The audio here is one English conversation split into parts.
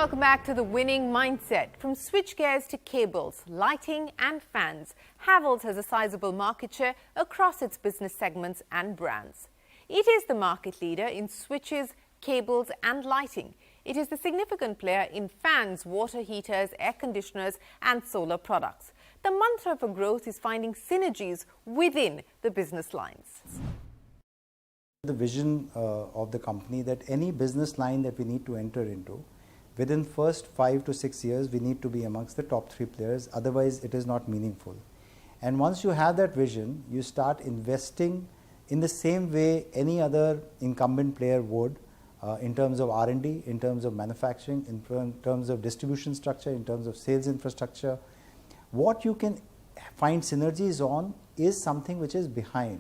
Welcome back to The Winning Mindset. From switchgears to cables, lighting and fans, Havells has a sizable market share across its business segments and brands. It is the market leader in switches, cables and lighting. It is the significant player in fans, water heaters, air conditioners and solar products. The mantra for growth is finding synergies within the business lines. The vision of the company that any business line that we need to enter into, within first 5 to 6 years, we need to be amongst the top 3 players. Otherwise, it is not meaningful. And once you have that vision, you start investing in the same way any other incumbent player would, in terms of R&D, in terms of manufacturing, in terms of distribution structure, in terms of sales infrastructure. What you can find synergies on is something which is behind.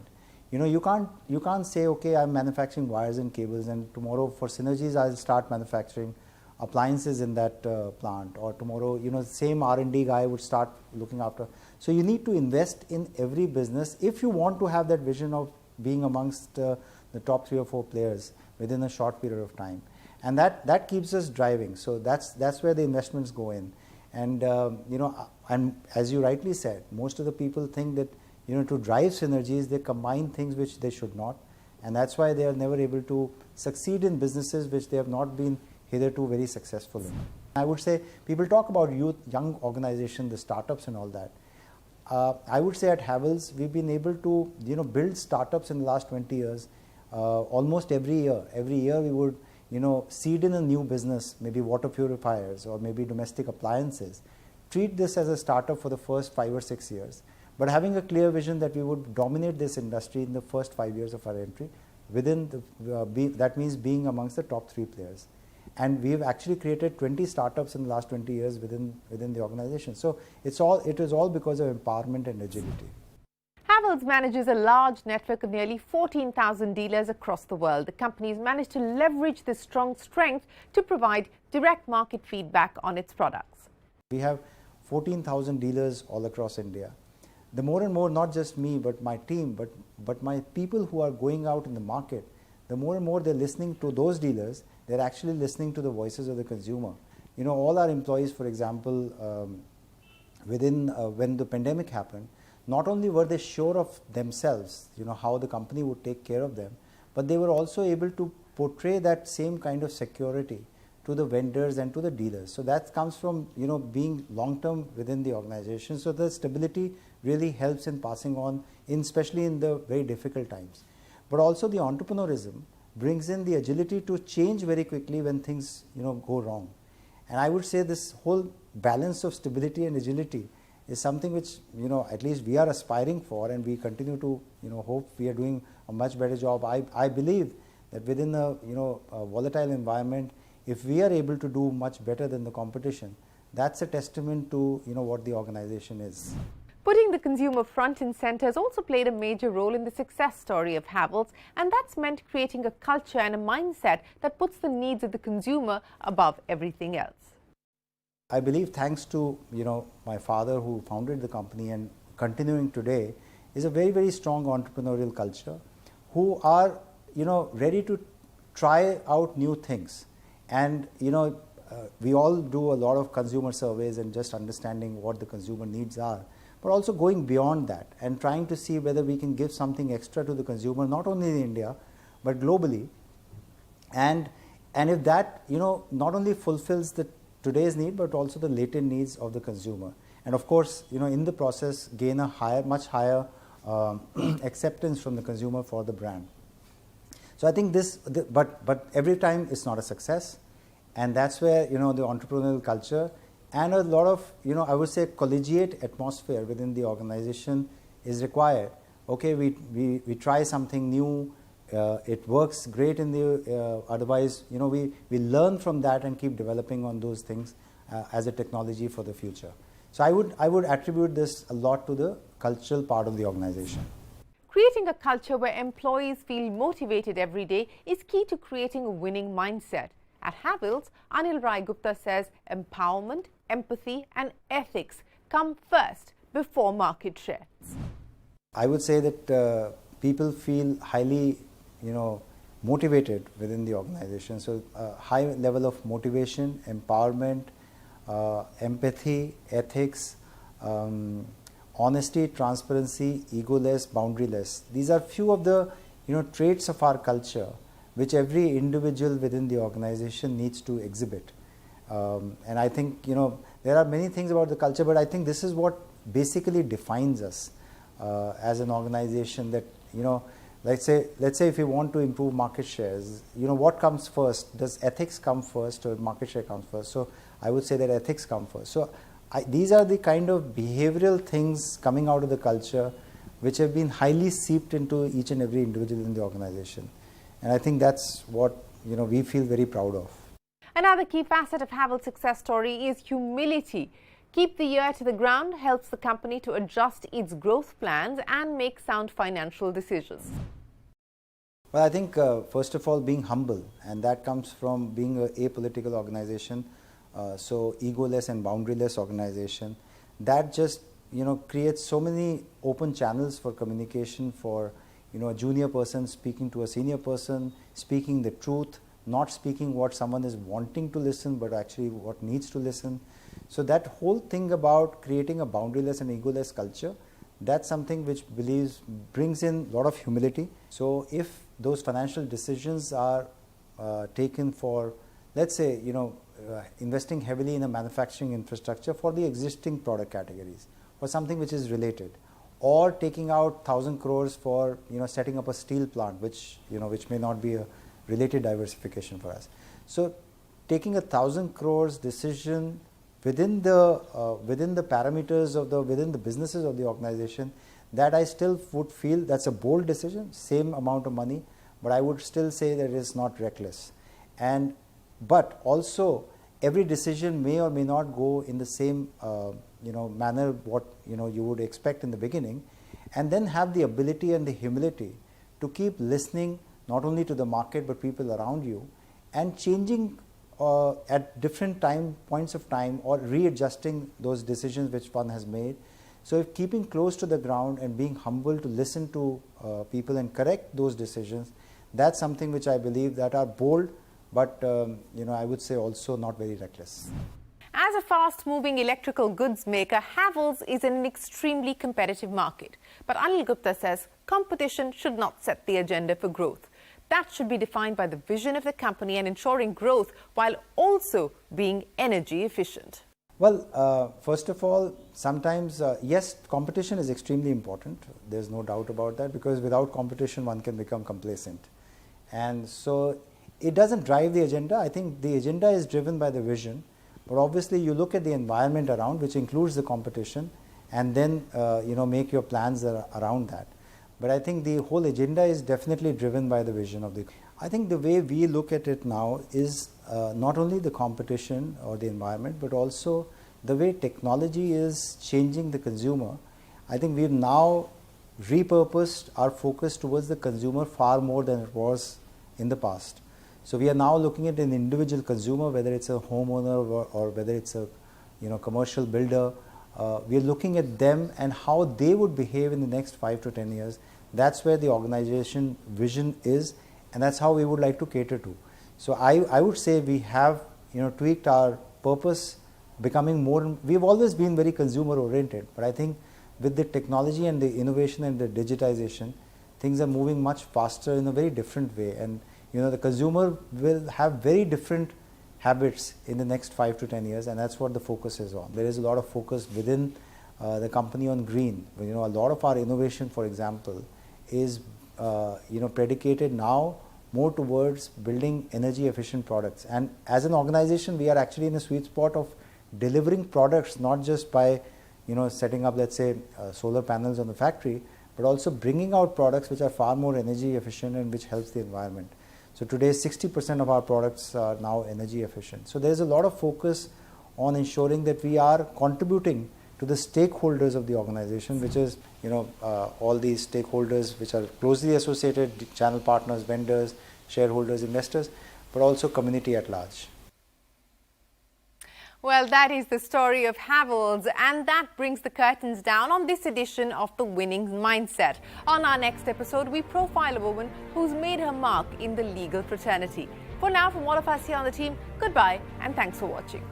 You know, you can't say, okay, I'm manufacturing wires and cables, and tomorrow for synergies I'll start manufacturing appliances in that plant, or tomorrow, you know, the same R&D guy would start looking after. So you need to invest in every business if you want to have that vision of being amongst the top 3 or 4 players within a short period of time, and that keeps us driving. So that's where the investments go in. And you know, and as you rightly said, most of the people think that, you know, to drive synergies they combine things which they should not, and that's why they are never able to succeed in businesses which they have not been hitherto very successful in. I would say people talk about youth, young organization, the startups and all that. I would say at Havells we've been able to, you know, build startups in the last 20 years. Almost every year we would, you know, seed in a new business, maybe water purifiers or maybe domestic appliances. Treat this as a startup for the first 5 or 6 years, but having a clear vision that we would dominate this industry in the first 5 years of our entry. Within the, that means being amongst the top 3 players. And we've actually created 20 startups in the last 20 years within the organization. So it is all because of empowerment and agility. Havells manages a large network of nearly 14,000 dealers across the world. The company has managed to leverage this strong strength to provide direct market feedback on its products. We have 14,000 dealers all across India. The more and more, not just me, but my team, but my people who are going out in the market, the more and more they're listening to those dealers, they're actually listening to the voices of the consumer. You know, all our employees, for example, when the pandemic happened, not only were they sure of themselves, you know, how the company would take care of them, but they were also able to portray that same kind of security to the vendors and to the dealers. So that comes from, you know, being long-term within the organization. So the stability really helps in passing on, especially in the very difficult times. But also the entrepreneurism brings in the agility to change very quickly when things, you know, go wrong. And I would say this whole balance of stability and agility is something which, you know, at least we are aspiring for, and we continue to, you know, hope we are doing a much better job. I believe that within a, you know, a volatile environment, if we are able to do much better than the competition, that's a testament to, you know, what the organization is. Putting the consumer front and center has also played a major role in the success story of Havells, and that's meant creating a culture and a mindset that puts the needs of the consumer above everything else. I believe thanks to, you know, my father who founded the company and continuing today, is a very, very strong entrepreneurial culture who are, you know, ready to try out new things. And, you know, we all do a lot of consumer surveys and just understanding what the consumer needs are, but also going beyond that and trying to see whether we can give something extra to the consumer, not only in India, but globally. And if that, you know, not only fulfills the today's need, but also the latent needs of the consumer. And of course, you know, in the process, gain a much higher acceptance from the consumer for the brand. So I think but every time it's not a success. And that's where, you know, the entrepreneurial culture and a lot of, you know, I would say collegiate atmosphere within the organization is required. Okay, we try something new, it works great in the, otherwise, you know, we learn from that and keep developing on those things as a technology for the future. So I would attribute this a lot to the cultural part of the organization. Creating a culture where employees feel motivated every day is key to creating a winning mindset. At Havells, Anil Rai Gupta says empowerment, empathy and ethics come first before market shares. I would say that people feel highly, you know, motivated within the organization. So high level of motivation, empowerment, empathy, ethics, honesty, transparency, egoless, boundaryless. These are few of the traits of our culture which every individual within the organization needs to exhibit. And I think there are many things about the culture, but I think this is what basically defines us as an organization. That let's say if we want to improve market shares, what comes first? Does ethics come first or market share comes first? So I would say that ethics come first. So these are the kind of behavioral things coming out of the culture which have been highly seeped into each and every individual in the organization. And I think that's what we feel very proud of. Another key facet of Havells' success story is humility. Keep the ear to the ground helps the company to adjust its growth plans and make sound financial decisions. Well, I think first of all, being humble, and that comes from being an apolitical organization, so egoless and boundaryless organization. That just creates so many open channels for communication for a junior person speaking to a senior person, speaking the truth, not speaking what someone is wanting to listen, but actually what needs to listen. So that whole thing about creating a boundaryless and egoless culture, that's something which brings in a lot of humility. So if those financial decisions are taken for, let's say, investing heavily in a manufacturing infrastructure for the existing product categories, for something which is related, or taking out 1,000 crores for setting up a steel plant, which may not be a related diversification for us. So taking 1,000 crores decision within the parameters of within the businesses of the organization, that I still would feel that's a bold decision, same amount of money, but I would still say that it is not reckless. But also every decision may or may not go in the same manner what you would expect in the beginning, and then have the ability and the humility to keep listening not only to the market but people around you, and changing at different points of time, or readjusting those decisions which one has made. So if keeping close to the ground and being humble to listen to people and correct those decisions, that's something which I believe that are bold, but I would say also not very reckless. As a fast-moving electrical goods maker, Havells is in an extremely competitive market. But Anil Gupta says competition should not set the agenda for growth. That should be defined by the vision of the company and ensuring growth while also being energy efficient. Well, first of all, sometimes, yes, competition is extremely important. There's no doubt about that, because without competition, one can become complacent. And so it doesn't drive the agenda. I think the agenda is driven by the vision. But obviously, you look at the environment around, which includes the competition, and then make your plans around that. But I think the whole agenda is definitely driven by the vision of the. I think the way we look at it now is not only the competition or the environment, but also the way technology is changing the consumer. I think we've now repurposed our focus towards the consumer far more than it was in the past. So we are now looking at an individual consumer, whether it's a homeowner or whether it's a commercial builder. We are looking at them and how they would behave in the next 5 to 10 years. That's where the organization vision is, and that's how we would like to cater to. So I would say we have tweaked our purpose, becoming more. We've always been very consumer oriented, but I think with the technology and the innovation and the digitization, things are moving much faster in a very different way. And the consumer will have very different habits in the next 5 to 10 years, and that's what the focus is on. There is a lot of focus within the company on green. A lot of our innovation, for example, is predicated now more towards building energy efficient products. And as an organization, we are actually in a sweet spot of delivering products, not just by setting up, let's say, solar panels on the factory, but also bringing out products which are far more energy efficient and which helps the environment. So today 60% of our products are now energy efficient. So there's a lot of focus on ensuring that we are contributing to the stakeholders of the organization, which is all these stakeholders which are closely associated, channel partners, vendors, shareholders, investors, but also community at large. Well, that is the story of Havells, and that brings the curtains down on this edition of The Winning Mindset. On our next episode, we profile a woman who's made her mark in the legal fraternity. For now, from all of us here on the team, goodbye and thanks for watching.